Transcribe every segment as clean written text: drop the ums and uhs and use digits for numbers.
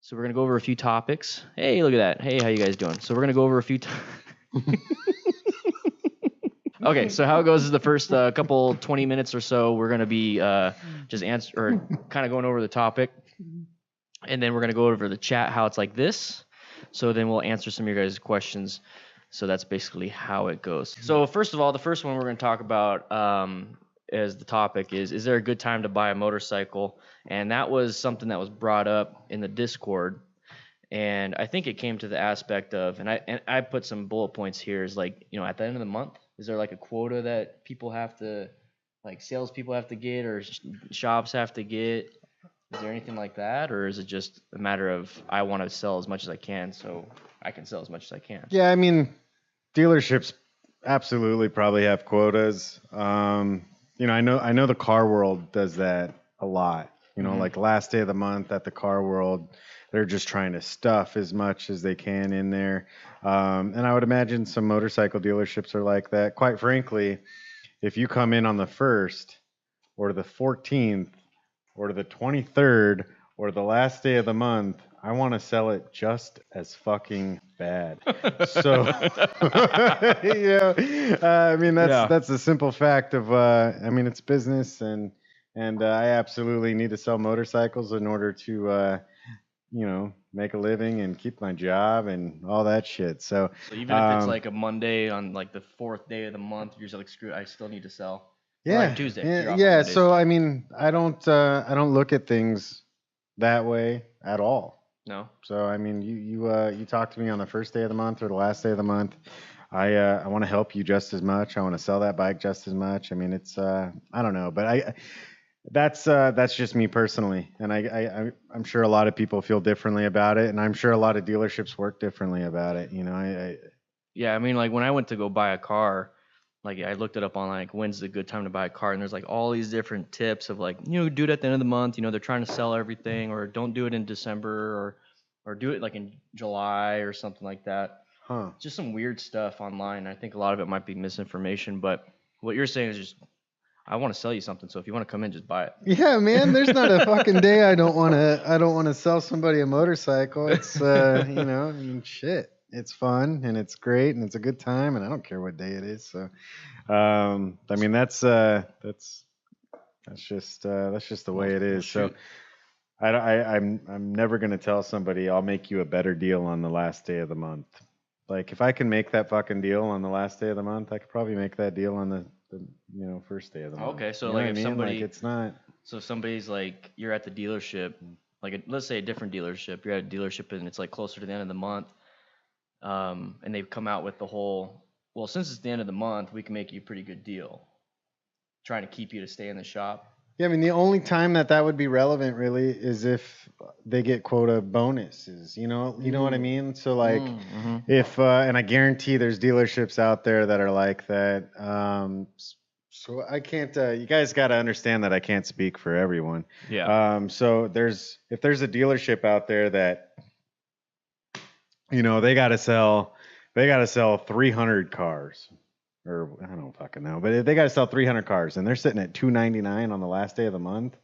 So we're gonna go over a few topics. Hey, look at that. Hey, how you guys doing? So we're gonna go over a few. Okay, so how it goes is the first couple 20 minutes or so we're gonna be just answer or kind of going over the topic, and then we're gonna go over the chat how it's like this. So then we'll answer some of your guys' questions. So that's basically how it goes. So first of all, the first one we're gonna talk about as the topic is there a good time to buy a motorcycle? And that was something that was brought up in the Discord. And I think it came to the aspect of, and I put some bullet points here, is like, at the end of the month, is there like a quota that people have to, like salespeople have to get or shops have to get? Is there anything like that? Or is it just a matter of I want to sell as much as I can so I can sell as much as I can? Yeah, I mean, dealerships absolutely probably have quotas. I know the car world does that a lot. Like last day of the month at the car world, they're just trying to stuff as much as they can in there. And I would imagine some motorcycle dealerships are like that. Quite frankly, if you come in on the 1st or the 14th or the 23rd or the last day of the month, I want to sell it just as fucking bad. So, that's the simple fact of, it's business, and I absolutely need to sell motorcycles in order to, make a living and keep my job and all that shit. So even if it's like a Monday on like the 4th day of the month, you're just like, screw it, I still need to sell. Yeah, like Tuesday. Yeah. So I don't look at things that way at all. No. So you talk to me on the first day of the month or the last day of the month. I want to help you just as much. I want to sell that bike just as much. I mean, it's I don't know, but that's just me personally, and I'm sure a lot of people feel differently about it, and I'm sure a lot of dealerships work differently about it. Yeah, I mean, like when I went to go buy a car, like I looked it up online, like when's a good time to buy a car, and there's like all these different tips of like, do it at the end of the month. They're trying to sell everything, or don't do it in December, or do it like in July or something like that. Just some weird stuff online. I think a lot of it might be misinformation, but what you're saying is just, I want to sell you something, so if you want to come in, just buy it. Yeah, man. There's not a fucking day I don't want to sell somebody a motorcycle. It's shit. It's fun and it's great and it's a good time, and I don't care what day it is. So, that's just the way it is. So, I'm never gonna tell somebody I'll make you a better deal on the last day of the month. Like if I can make that fucking deal on the last day of the month, I could probably make that deal on the first day of the month. Okay, so if somebody, it's not. So somebody's like, you're at the dealership, like let's say a different dealership. You're at a dealership and it's like closer to the end of the month, and they've come out with the whole, well, since it's the end of the month, we can make you a pretty good deal, trying to keep you to stay in the shop. Yeah, I mean, the only time that would be relevant really is if they get quota bonuses, you know what I mean? So like if, and I guarantee there's dealerships out there that are like that. So I can't, you guys got to understand that I can't speak for everyone. Yeah. So if there's a dealership out there that, they got to sell 300 cars. Or I don't fucking know, but they got to sell 300 cars, and they're sitting at $299 on the last day of the month.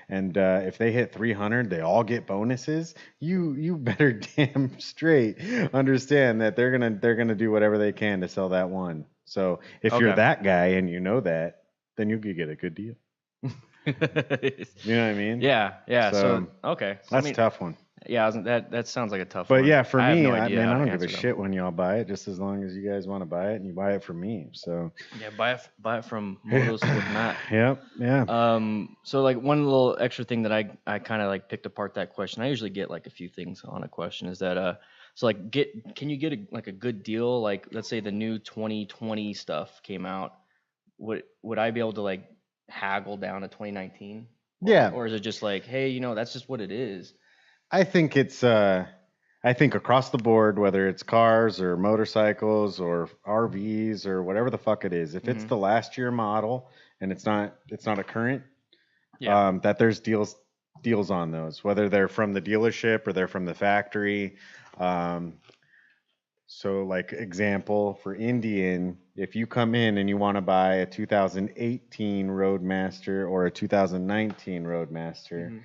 And if they hit 300, they all get bonuses. You better damn straight understand that they're gonna do whatever they can to sell that one. So if you're that guy and you know that, then you could get a good deal. You know what I mean? Yeah. So okay, that's a tough one. Yeah, that sounds like a tough one. But yeah, for me, I don't give a shit when y'all buy it, just as long as you guys want to buy it and you buy it from me. So yeah, buy it from Motos with Matt. Yep, yeah. So like one little extra thing that I kind of like picked apart that question. I usually get like a few things on a question. Is that so like can you get a good deal? Like let's say the new 2020 stuff came out. Would I be able to like haggle down to 2019? Yeah. Or is it just like, hey, that's just what it is? I think it's I think across the board, whether it's cars or motorcycles or RVs or whatever the fuck it is, if it's the last year model and it's not a current, that there's deals on those, whether they're from the dealership or they're from the factory. So like example for Indian, if you come in and you want to buy a 2018 Roadmaster or a 2019 Roadmaster,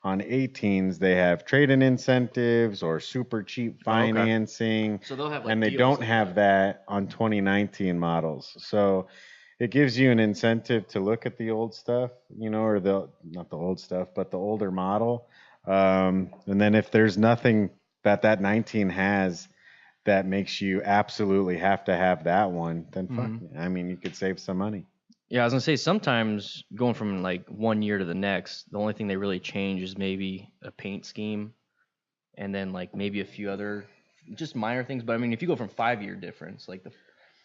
on 18s they have trade-in incentives or super cheap financing, So they'll have like and they deals don't like have that on 2019 models. So it gives you an incentive to look at the old stuff, you know, or the not the old stuff, but the older model. And then if there's nothing that 19 has that makes you absolutely have to have that one, then fuck Mhm. it. I mean, you could save some money. Yeah, I was gonna say sometimes going from like one year to the next, the only thing they really change is maybe a paint scheme, and then like maybe a few other just minor things. But I mean, if you go from 5 year difference, like the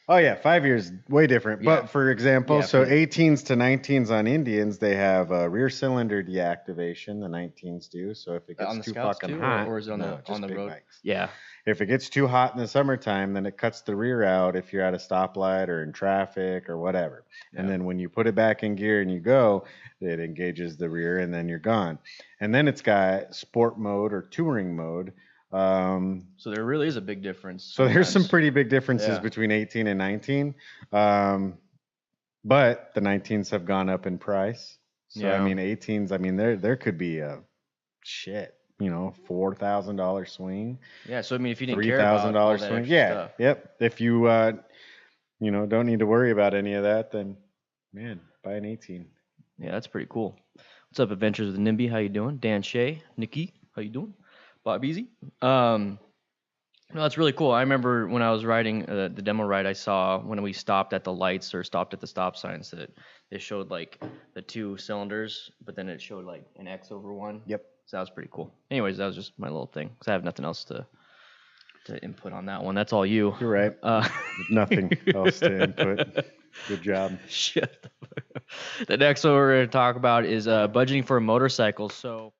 Oh yeah, 5 years way different. Yeah. But for example, Yeah, so for- 18s to 19s on Indians, they have a rear cylinder deactivation. The 19s do. So if it gets on the too Scouts fucking too, hot, or is it on no, the just big road? bikes. Yeah, If it gets too hot in the summertime, then it cuts the rear out if you're at a stoplight or in traffic or whatever. And Yeah. then when you put it back in gear and you go, it engages the rear and then you're gone. And then it's got sport mode or touring mode. so there really is a big difference. So there's some sometimes. pretty big differences Yeah. between 18 and 19. But the 19s have gone up in price. So I Yeah. mean 18s, I mean there could be a shit, you know, $4,000 swing, Yeah, so I mean, if you didn't care about all $3,000 that swing. extra Yeah. stuff. Yep. If you you know, don't need to worry about any of that, then man, buy an 18. Yeah, that's pretty cool. What's up, Adventures with NIMBY? How you doing? Dan Shea, Nikki, how you doing? Bob Easy. No, that's really cool. I remember when I was riding the demo ride, I saw when we stopped at the lights or stopped at the stop signs that it showed like the 2 cylinders, but then it showed like an X over one. Yep. So that was pretty cool. Anyways, that was just my little thing because I have nothing else to input on that one. That's all you. You're right. Nothing else to input. Good job. Shit. The next one we're going to talk about is budgeting for a motorcycle. So